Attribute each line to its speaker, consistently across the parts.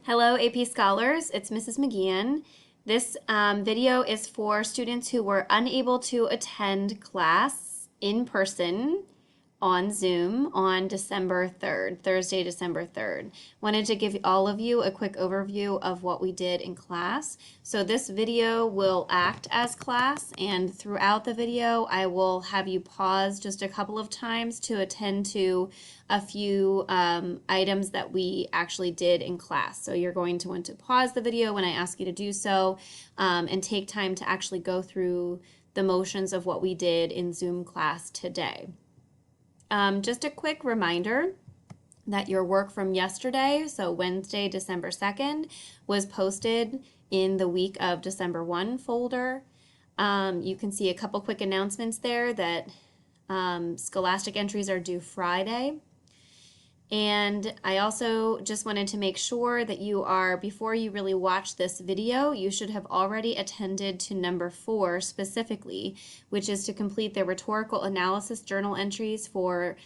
Speaker 1: Hello, AP Scholars. It's Mrs. McGeehan. This video is for students who were unable to attend class in person on Zoom on December 3rd, Thursday, December 3rd. Wanted to give all of you a quick overview of what we did in class. So this video will act as class, and throughout the video I will have you pause just a couple of times to attend to a few items that we actually did in class. So you're going to want to pause the video when I ask you to do so and take time to actually go through the motions of what we did in Zoom class today. Just a quick reminder that your work from yesterday, so Wednesday, December 2nd, was posted in the week of December 1 folder. You can see a couple quick announcements there that Scholastic entries are due Friday. And I also just wanted to make sure that you are, before you really watch this video, you should have already attended to number 4 specifically, which is to complete the rhetorical analysis journal entries for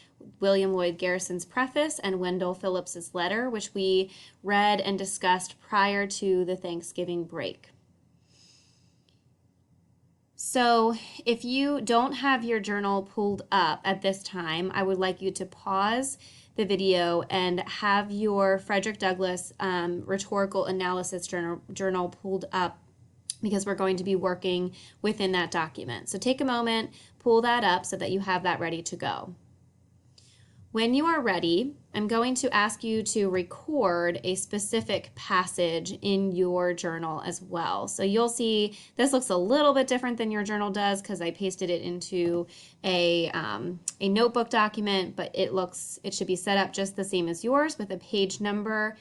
Speaker 1: William Lloyd Garrison's preface and Wendell Phillips's letter, which we read and discussed prior to the Thanksgiving break. So if you don't have your journal pulled up at this time, I would like you to pause the video and have your Frederick Douglass rhetorical analysis journal pulled up, because we're going to be working within that document. So take a moment, pull that up so that you have that ready to go. When you are ready, I'm going to ask you to record a specific passage in your journal as well. So you'll see this looks a little bit different than your journal does because I pasted it into a notebook document, but it should be set up just the same as yours, with a page number,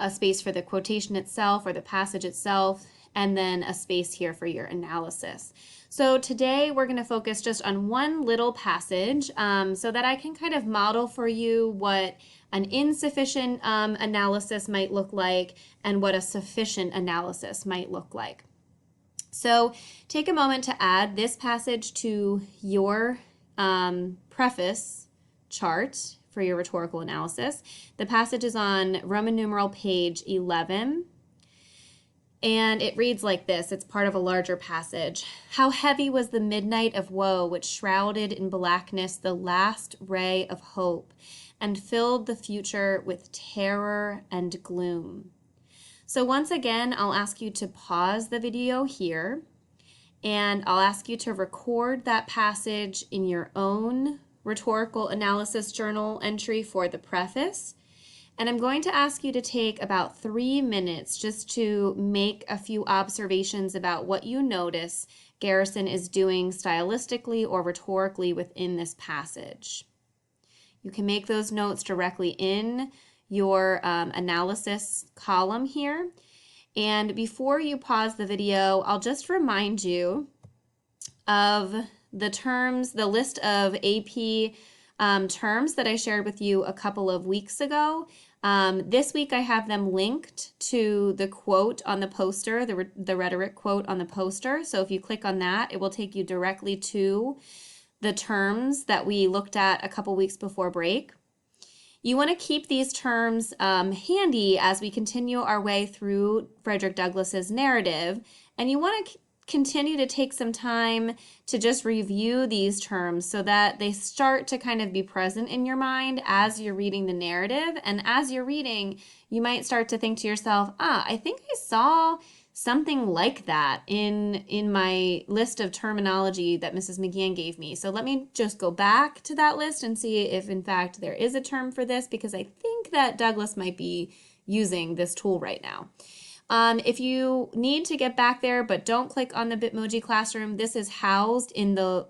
Speaker 1: a space for the quotation itself or the passage itself, and then a space here for your analysis. So today we're going to focus just on one little passage so that I can kind of model for you what an insufficient analysis might look like and what a sufficient analysis might look like. So take a moment to add this passage to your preface chart for your rhetorical analysis. The passage is on Roman numeral page 11. And it reads like this. It's part of a larger passage. How heavy was the midnight of woe which shrouded in blackness the last ray of hope and filled the future with terror and gloom. So once again, I'll ask you to pause the video here, and I'll ask you to record that passage in your own rhetorical analysis journal entry for the preface. And I'm going to ask you to take about 3 minutes just to make a few observations about what you notice Garrison is doing stylistically or rhetorically within this passage. You can make those notes directly in your analysis column here. And before you pause the video, I'll just remind you of the terms, the list of AP terms that I shared with you a couple of weeks ago. This week I have them linked to the quote on the poster, the rhetoric quote on the poster. So if you click on that, it will take you directly to the terms that we looked at a couple weeks before break. You want to keep these terms handy as we continue our way through Frederick Douglass's narrative, and you want to continue to take some time to just review these terms so that they start to kind of be present in your mind as you're reading the narrative. And as you're reading, you might start to think to yourself, I think I saw something like that in my list of terminology that Mrs. McGeehan gave me. So let me just go back to that list and see if in fact there is a term for this, because I think that Douglass might be using this tool right now. If you need to get back there but don't click on the Bitmoji Classroom, this is housed in the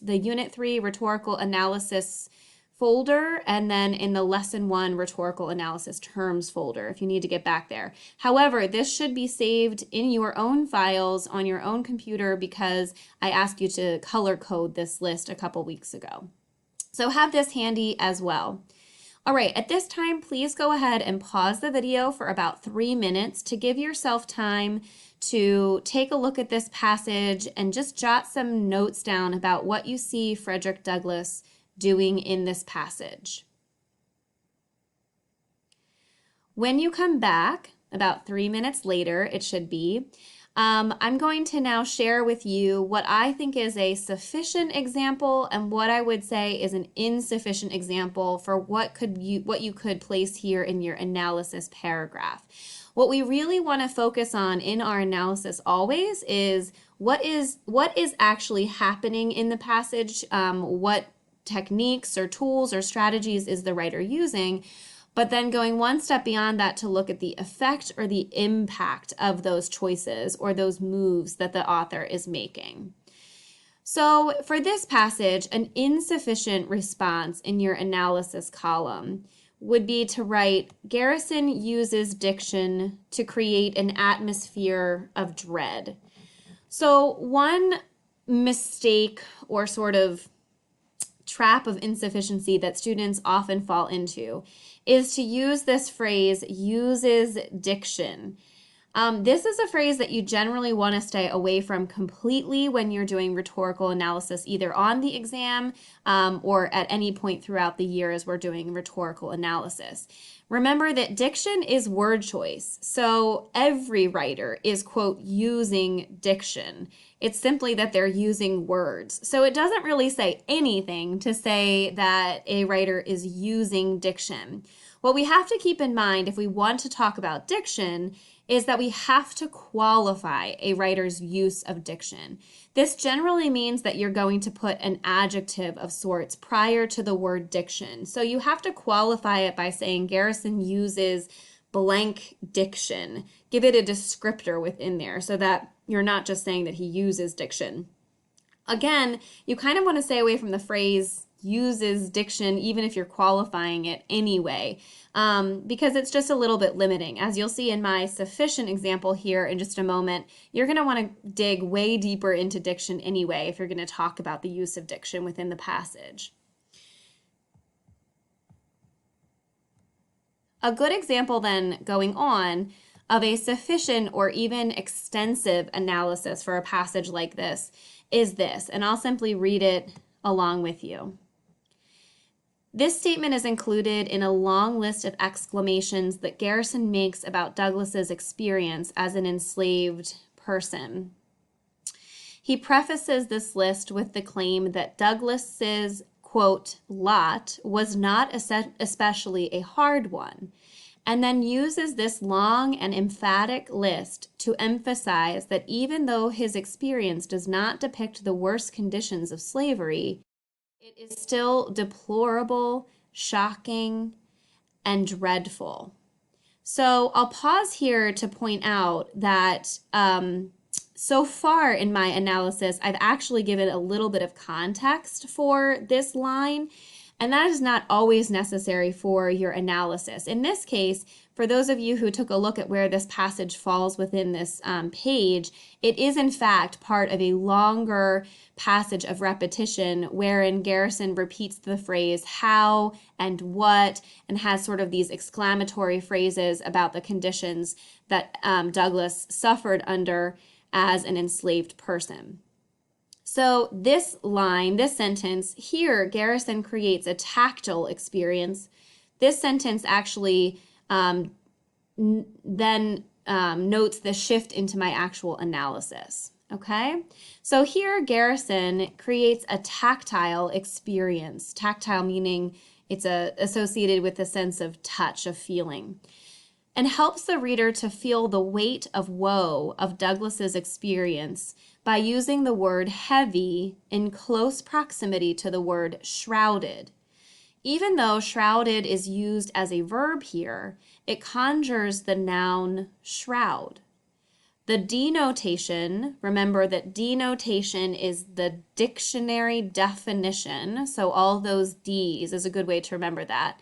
Speaker 1: Unit 3 Rhetorical Analysis folder, and then in the Lesson 1 Rhetorical Analysis Terms folder if you need to get back there. However, this should be saved in your own files on your own computer because I asked you to color code this list a couple weeks ago. So have this handy as well. All right, at this time, please go ahead and pause the video for about 3 minutes to give yourself time to take a look at this passage and just jot some notes down about what you see Frederick Douglass doing in this passage. When you come back, about 3 minutes later, it should be, I'm going to now share with you what I think is a sufficient example and what I would say is an insufficient example for what you could place here in your analysis paragraph. What we really want to focus on in our analysis always is what is actually happening in the passage, what techniques or tools or strategies is the writer using, but then going one step beyond that to look at the effect or the impact of those choices or those moves that the author is making. So for this passage, an insufficient response in your analysis column would be to write, Garrison uses diction to create an atmosphere of dread. So one mistake or sort of trap of insufficiency that students often fall into is to use this phrase, uses diction. This is a phrase that you generally want to stay away from completely when you're doing rhetorical analysis, either on the exam or at any point throughout the year as we're doing rhetorical analysis. Remember that diction is word choice, so every writer is, quote, using diction. It's simply that they're using words. So it doesn't really say anything to say that a writer is using diction. What we have to keep in mind if we want to talk about diction is that we have to qualify a writer's use of diction. This generally means that you're going to put an adjective of sorts prior to the word diction. So you have to qualify it by saying Garrison uses blank diction. Give it a descriptor within there so that you're not just saying that he uses diction. Again, you kind of want to stay away from the phrase uses diction even if you're qualifying it anyway, because it's just a little bit limiting. As you'll see in my sufficient example here in just a moment, you're going to want to dig way deeper into diction anyway if you're going to talk about the use of diction within the passage. A good example then going on of a sufficient or even extensive analysis for a passage like this is this, and I'll simply read it along with you. This statement is included in a long list of exclamations that Garrison makes about Douglas's experience as an enslaved person. He prefaces this list with the claim that Douglas's, quote, lot was not especially a hard one, and then uses this long and emphatic list to emphasize that even though his experience does not depict the worst conditions of slavery, it is still deplorable, shocking, and dreadful. So I'll pause here to point out that so far in my analysis, I've actually given a little bit of context for this line, and that is not always necessary for your analysis. In this case, for those of you who took a look at where this passage falls within this page, it is in fact part of a longer passage of repetition wherein Garrison repeats the phrase how and what and has sort of these exclamatory phrases about the conditions that Douglas suffered under as an enslaved person. So this line, this sentence here, Garrison creates a tactile experience. This sentence actually then notes the shift into my actual analysis. Okay, so here Garrison creates a tactile experience. Tactile meaning it's associated with a sense of touch, of feeling, and helps the reader to feel the weight of woe of Douglas's experience by using the word heavy in close proximity to the word shrouded. Even though shrouded is used as a verb here, it conjures the noun shroud. The denotation, remember that denotation is the dictionary definition, so all those D's is a good way to remember that.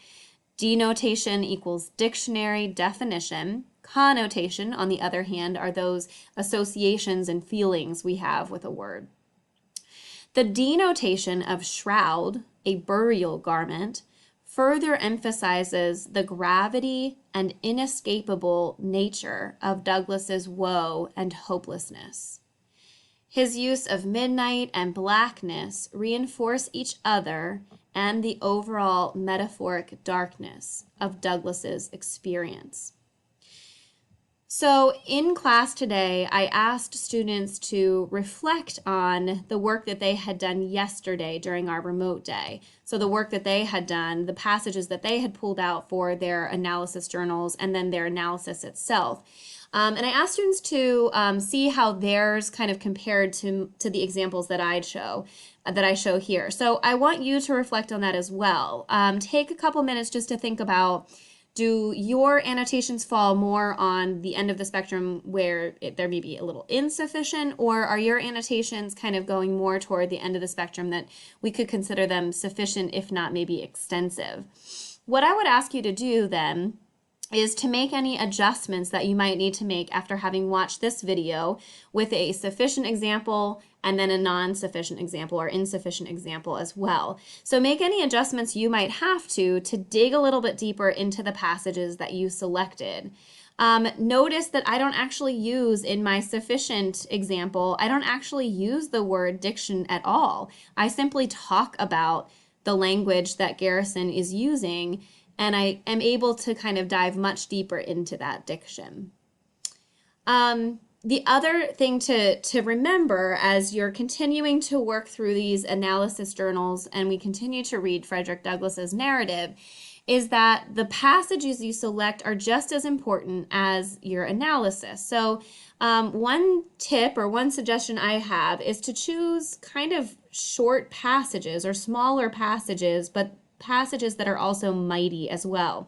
Speaker 1: Denotation equals dictionary definition. Connotation, on the other hand, are those associations and feelings we have with a word. The denotation of shroud, a burial garment, further emphasizes the gravity and inescapable nature of Douglas's woe and hopelessness. His use of midnight and blackness reinforce each other and the overall metaphoric darkness of Douglas's experience. So in class today, I asked students to reflect on the work that they had done yesterday during our remote day. So the work that they had done, the passages that they had pulled out for their analysis journals, and then their analysis itself. And I asked students to see how theirs kind of compared to the examples that I show here. So I want you to reflect on that as well. Take a couple minutes just to think about, do your annotations fall more on the end of the spectrum where there may be a little insufficient, or are your annotations kind of going more toward the end of the spectrum that we could consider them sufficient, if not maybe extensive? What I would ask you to do then is to make any adjustments that you might need to make after having watched this video with a sufficient example and then a non-sufficient example or insufficient example as well. So make any adjustments you might have to dig a little bit deeper into the passages that you selected. Notice that I don't actually use, in my sufficient example, I don't actually use the word diction at all. I simply talk about the language that Garrison is using, and I am able to kind of dive much deeper into that diction. The other thing to remember as you're continuing to work through these analysis journals and we continue to read Frederick Douglass's narrative is that the passages you select are just as important as your analysis. So one tip or one suggestion I have is to choose kind of short passages or smaller passages, but passages that are also mighty as well.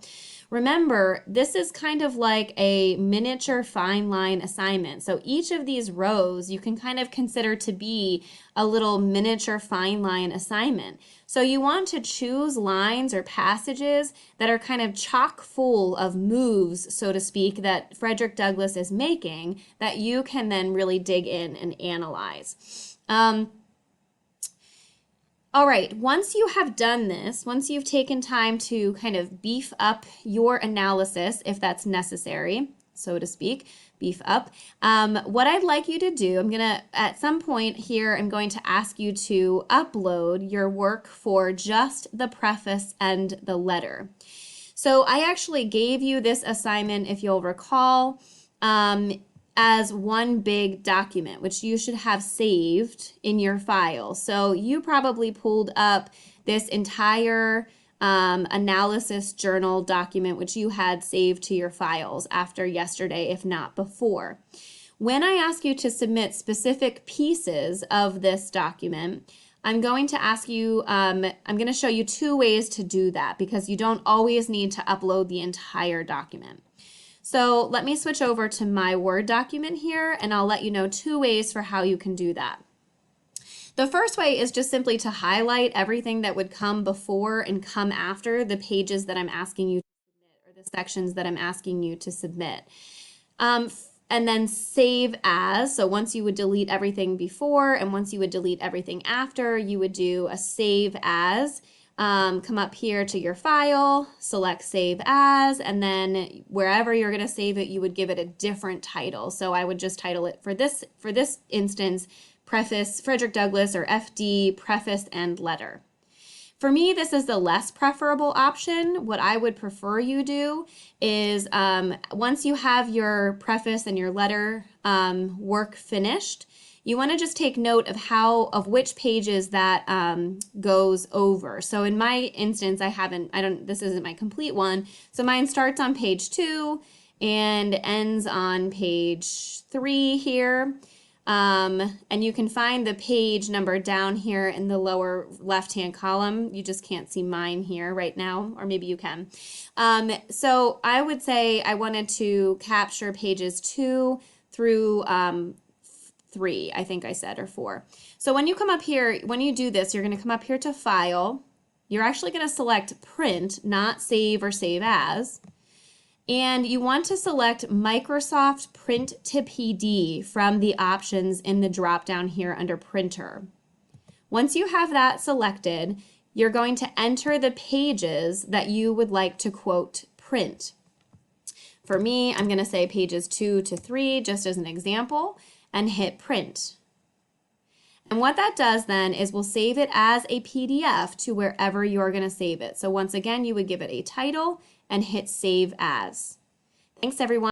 Speaker 1: Remember, this is kind of like a miniature fine line assignment. So each of these rows you can kind of consider to be a little miniature fine line assignment. So you want to choose lines or passages that are kind of chock full of moves, so to speak, that Frederick Douglass is making that you can then really dig in and analyze. All right, once you have done this, once you've taken time to kind of beef up your analysis, if that's necessary, so to speak, beef up, what I'd like you to do, I'm gonna, at some point here, I'm going to ask you to upload your work for just the preface and the letter. So I actually gave you this assignment, if you'll recall, as one big document, which you should have saved in your file. So you probably pulled up this entire analysis journal document, which you had saved to your files after yesterday, if not before. When I ask you to submit specific pieces of this document, I'm going to ask you, I'm going to show you two ways to do that because you don't always need to upload the entire document. So let me switch over to my Word document here, and I'll let you know two ways for how you can do that. The first way is just simply to highlight everything that would come before and come after the pages that I'm asking you to submit, or the sections that I'm asking you to submit. And then save as, so once you would delete everything before and once you would delete everything after, you would do a save as. Come up here to your file, select save as, and then wherever you're going to save it, you would give it a different title. So I would just title it for this instance, Preface, Frederick Douglass, or FD, Preface and Letter. For me, this is the less preferable option. What I would prefer you do is once you have your preface and your letter work finished, you want to just take note of which pages that goes over. So in my instance, this isn't my complete one. So mine starts on page 2 and ends on page 3 here. And you can find the page number down here in the lower left-hand column. You just can't see mine here right now, or maybe you can. So I would say I wanted to capture pages 2 through 3, I think I said, or 4. So when you come up here, when you do this, you're going to come up here to File. You're actually going to select Print, not Save or Save As. And you want to select Microsoft Print to PD from the options in the drop-down here under Printer. Once you have that selected, you're going to enter the pages that you would like to, quote, print. For me, I'm going to say pages 2 to 3, just as an example, and hit Print. And what that does then is we'll save it as a PDF to wherever you're going to save it. So once again, you would give it a title and hit Save As. Thanks, everyone.